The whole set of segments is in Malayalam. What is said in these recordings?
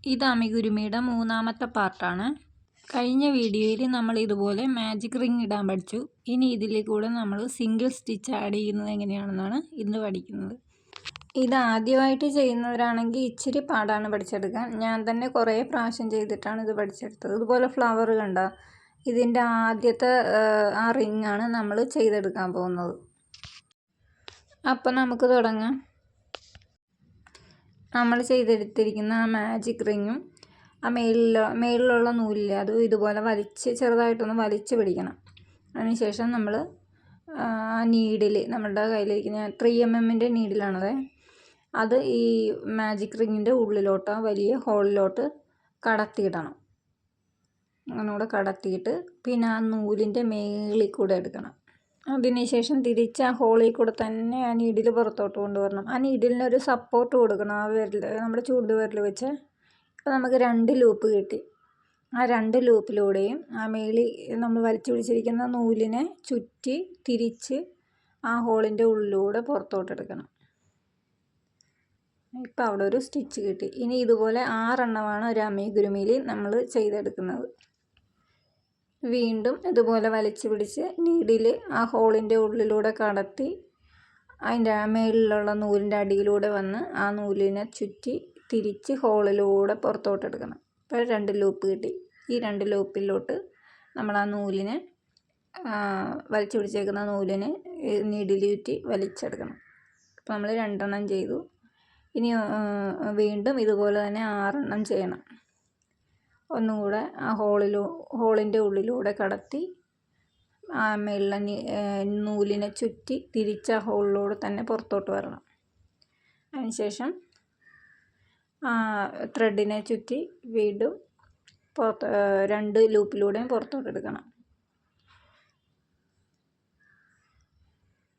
ഇത് അമിഗുരുമിയുടെ മൂന്നാമത്തെ പാർട്ടാണ്. കഴിഞ്ഞ വീഡിയോയിൽ നമ്മൾ ഇതുപോലെ മാജിക് റിംഗ് ഇടാൻ പഠിച്ചു. ഇനി ഇതിൽ കൂടെ നമ്മൾ സിംഗിൾ സ്റ്റിച്ച് ആഡ് ചെയ്യുന്നത് എങ്ങനെയാണെന്നാണ് ഇന്ന് പഠിക്കുന്നത്. ഇത് ആദ്യമായിട്ട് ചെയ്യുന്നവരാണെങ്കിൽ ഇച്ചിരി പാടാണ് പഠിച്ചെടുക്കാൻ. ഞാൻ തന്നെ കുറേ പ്രാവശ്യം ചെയ്തിട്ടാണ് ഇത് പഠിച്ചെടുത്തത്. ഇതുപോലെ ഫ്ലവർ കണ്ട, ഇതിൻ്റെ ആദ്യത്തെ ആ റിങ്ങാണ് നമ്മൾ ചെയ്തെടുക്കാൻ പോകുന്നത്. അപ്പം നമുക്ക് തുടങ്ങാം. നമ്മൾ ചെയ്തെടുത്തിരിക്കുന്ന ആ മാജിക് റിങ്ങും ആ മേളിലുള്ള നൂലില്ല, അതും ഇതുപോലെ ചെറുതായിട്ടൊന്ന് വലിച്ച് പിടിക്കണം. അതിനുശേഷം നമ്മൾ ആ നീഡിൽ, നമ്മളുടെ കയ്യിലിരിക്കുന്ന 3mm നീഡിലാണത്, അത് ഈ മാജിക് റിങ്ങിൻ്റെ ഉള്ളിലോട്ട് ആ വലിയ ഹോളിലോട്ട് കടത്തിയിടണം. അങ്ങനൂടെ കടത്തിയിട്ട് പിന്നെ ആ നൂലിൻ്റെ മേളിൽ കൂടെ എടുക്കണം. അതിനുശേഷം തിരിച്ച് ആ ഹോളിൽ കൂടെ തന്നെ ആ നീഡിൽ പുറത്തോട്ട് കൊണ്ടുവരണം. ആ നീഡിലിനൊരു സപ്പോർട്ട് കൊടുക്കണം, ആ വിരൽ, നമ്മുടെ ചൂണ്ടുവിരൽ വെച്ച്. അപ്പോൾ നമുക്ക് 2 ലൂപ്പ് കിട്ടി. ആ 2 ലൂപ്പിലൂടെയും ആ മേളിൽ നമ്മൾ വലിച്ചു പിടിച്ചിരിക്കുന്ന നൂലിനെ ചുറ്റി തിരിച്ച് ആ ഹോളിൻ്റെ ഉള്ളിലൂടെ പുറത്തോട്ട് എടുക്കണം. ഇപ്പം അവിടെ ഒരു സ്റ്റിച്ച് കിട്ടി. ഇനി ഇതുപോലെ 6 എണ്ണമാണ് ഒരു അമിഗുരുമിയിൽ നമ്മൾ ചെയ്തെടുക്കുന്നത്. വീണ്ടും ഇതുപോലെ വലിച്ചു പിടിച്ച് നീഡിൽ ആ ഹോളിൻ്റെ ഉള്ളിലൂടെ കടത്തി അതിൻ്റെ മേളിലുള്ള നൂലിൻ്റെ അടിയിലൂടെ വന്ന് ആ നൂലിനെ ചുറ്റി തിരിച്ച് ഹോളിലൂടെ പുറത്തോട്ടെടുക്കണം. ഇപ്പോൾ 2 ലൂപ്പ് കിട്ടി. ഈ 2 ലൂപ്പിലോട്ട് നമ്മൾ ആ നൂലിനെ വലിച്ചു പിടിച്ചേക്കുന്ന നൂലിനെ നീഡിൽ ചുറ്റി വലിച്ചെടുക്കണം. അപ്പോൾ നമ്മൾ 2 എണ്ണം ചെയ്തു. ഇനി വീണ്ടും ഇതുപോലെ തന്നെ 6 എണ്ണം ചെയ്യണം. ഒന്നും കൂടെ ആ ഹോളിൻ്റെ ഉള്ളിലൂടെ കടത്തി ആ മേളിലെ നൂലിനെ ചുറ്റി തിരിച്ച ഹോളിലൂടെ തന്നെ പുറത്തോട്ട് വരണം. അതിനുശേഷം ത്രെഡിനെ ചുറ്റി വീണ്ടും 2 ലൂപ്പിലൂടെയും പുറത്തോട്ട് എടുക്കണം.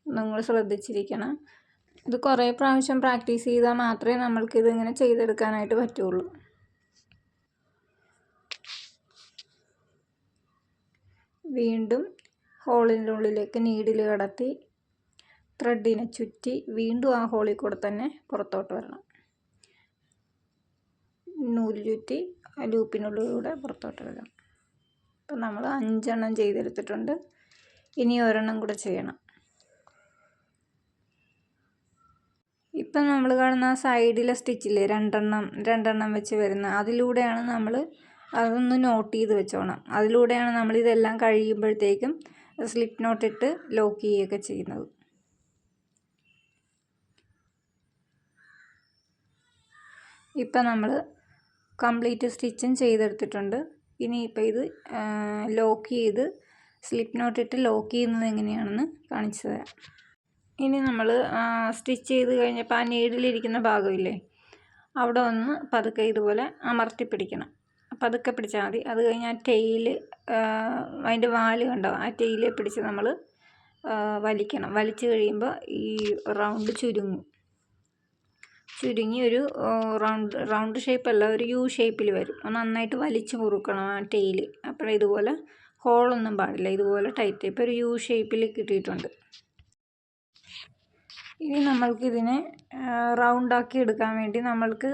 നിങ്ങൾ ശ്രദ്ധിച്ചിരിക്കണം. ഇത് കുറേ പ്രാവശ്യം പ്രാക്ടീസ് ചെയ്താൽ മാത്രമേ നമ്മൾക്കിതിങ്ങനെ ചെയ്തെടുക്കാനായിട്ട് പറ്റുള്ളൂ. വീണ്ടും ഹോളിൻ്റെ ഉള്ളിലേക്ക് നീഡിൽ കടത്തി ത്രെഡിനെ ചുറ്റി വീണ്ടും ആ ഹോളിൽ കൂടെ തന്നെ പുറത്തോട്ട് വരണം. നൂല് ചുറ്റി ആ ലൂപ്പിനുള്ളിലൂടെ പുറത്തോട്ട് വരണം. അപ്പം നമ്മൾ 5 എണ്ണം ചെയ്തെടുത്തിട്ടുണ്ട്. ഇനി 1 എണ്ണം കൂടെ ചെയ്യണം. ഇപ്പം നമ്മൾ കാണുന്ന ആ സൈഡിലെ സ്റ്റിച്ചില്ലേ, 2 എണ്ണം വെച്ച് വരുന്ന, അതിലൂടെയാണ് നമ്മൾ, അതൊന്ന് നോട്ട് ചെയ്ത് വെച്ചോണം, അതിലൂടെയാണ് നമ്മളിതെല്ലാം കഴിയുമ്പോഴത്തേക്കും സ്ലിപ്പ് നോട്ടിട്ട് ലോക്ക് ചെയ്യുകയൊക്കെ ചെയ്യുന്നത്. ഇപ്പം നമ്മൾ കംപ്ലീറ്റ് സ്റ്റിച്ചും ചെയ്തെടുത്തിട്ടുണ്ട്. ഇനിയിപ്പോൾ ഇത് ലോക്ക് ചെയ്ത് സ്ലിപ്പ് നോട്ടിട്ട് ലോക്ക് ചെയ്യുന്നത് എങ്ങനെയാണെന്ന് കാണിച്ചു തരാം. ഇനി നമ്മൾ സ്റ്റിച്ച് ചെയ്ത് കഴിഞ്ഞപ്പോൾ ആ നീഡിലിരിക്കുന്ന ഭാഗമില്ലേ, അവിടെ ഒന്ന് പതുക്കെ ഇതുപോലെ അമർത്തി പിടിക്കണം. പതുക്കെ പിടിച്ചാൽ മതി. അത് കഴിഞ്ഞ് ആ ടെയില്, അതിൻ്റെ വാല് കണ്ടോ, ആ ടെയിലെ പിടിച്ച് നമ്മൾ വലിക്കണം. വലിച്ചു കഴിയുമ്പോൾ ഈ റൗണ്ട് ചുരുങ്ങി ഒരു റൗണ്ട് ഷേപ്പല്ല, ഒരു യു ഷേപ്പിൽ വരും. നന്നായിട്ട് വലിച്ചു മുറുക്കണം ആ ടെയില്. അപ്പോൾ ഇതുപോലെ ഹോളൊന്നും പാടില്ല, ഇതുപോലെ ടൈറ്റ്. ഇപ്പോൾ ഒരു യു ഷേപ്പിൽ കിട്ടിയിട്ടുണ്ട്. ഇനി നമ്മൾക്കിതിനെ റൗണ്ടാക്കി എടുക്കാൻ വേണ്ടി നമ്മൾക്ക്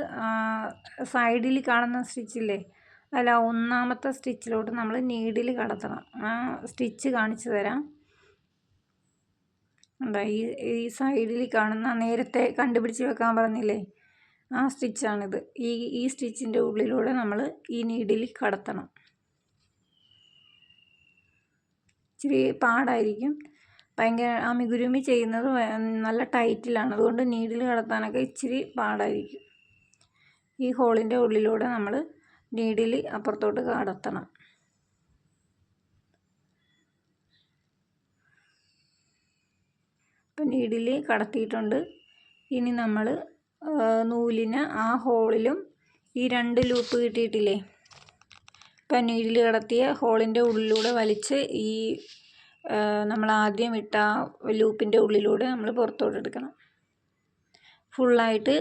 സൈഡിൽ കാണുന്ന സ്റ്റിച്ചില്ലേ, അല്ല, 1ാമത്തെ സ്റ്റിച്ചിലോട്ട് നമ്മൾ നീഡിൽ കടത്തണം. ആ സ്റ്റിച്ച് കാണിച്ചു തരാം. എന്താ ഈ സൈഡിൽ കാണുന്ന, നേരത്തെ കണ്ടുപിടിച്ച് വെക്കാൻ പറഞ്ഞില്ലേ, ആ സ്റ്റിച്ചാണിത്. ഈ സ്റ്റിച്ചിൻ്റെ ഉള്ളിലൂടെ നമ്മൾ ഈ നീഡിൽ കടത്തണം. ഇച്ചിരി പാടായിരിക്കും, ഭയങ്കര അമിഗുരുമി ചെയ്യുന്നത് നല്ല ടൈറ്റിലാണ്, അതുകൊണ്ട് നീഡിൽ കടത്താനൊക്കെ ഇച്ചിരി പാടായിരിക്കും. ഈ ഹോളിൻ്റെ ഉള്ളിലൂടെ നമ്മൾ നീഡിൽ അപ്പുറത്തോട്ട് കടത്തണം. ഇപ്പം നീഡിൽ കടത്തിയിട്ടുണ്ട്. ഇനി നമ്മൾ നൂലിന് ആ ഹോളിലും ഈ 2 ലൂപ്പ് കിട്ടിയിട്ടില്ലേ, ഇപ്പം നീഡിൽ കടത്തിയ ഹോളിൻ്റെ ഉള്ളിലൂടെ വലിച്ച് ഈ നമ്മൾ ആദ്യം ഇട്ട ലൂപ്പിൻ്റെ ഉള്ളിലൂടെ നമ്മൾ പുറത്തോട്ട് എടുക്കണം. ഫുള്ളായിട്ട്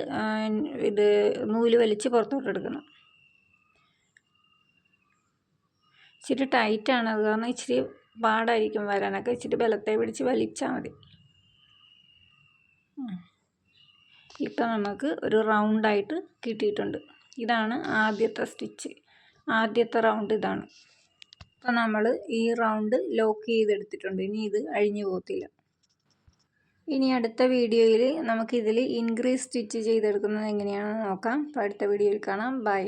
ഇത് നൂല് വലിച്ച് പുറത്തോട്ട് എടുക്കണം. ഇച്ചിരി ടൈറ്റാണ്, അത് കാരണം ഇച്ചിരി പാടായിരിക്കും വരാനൊക്കെ. ഇച്ചിരി ബലത്തെ പിടിച്ച് വലിച്ചാൽ മതി. ഇപ്പം നമുക്ക് ഒരു റൗണ്ടായിട്ട് കിട്ടിയിട്ടുണ്ട്. ഇതാണ് ആദ്യത്തെ സ്റ്റിച്ച്, ആദ്യത്തെ റൗണ്ട് ഇതാണ്. അപ്പോൾ നമ്മൾ ഈ റൗണ്ട് ലോക്ക് ചെയ്തെടുത്തിട്ടുണ്ട്. ഇനി ഇത് അഴിഞ്ഞു പോകത്തില്ല. ഇനി അടുത്ത വീഡിയോയിൽ നമുക്കിതിൽ ഇൻക്രീസ് സ്റ്റിച്ച് ചെയ്തെടുക്കുന്നത് എങ്ങനെയാണെന്ന് നോക്കാം. അപ്പോൾ അടുത്ത വീഡിയോയിൽ കാണാം. ബൈ.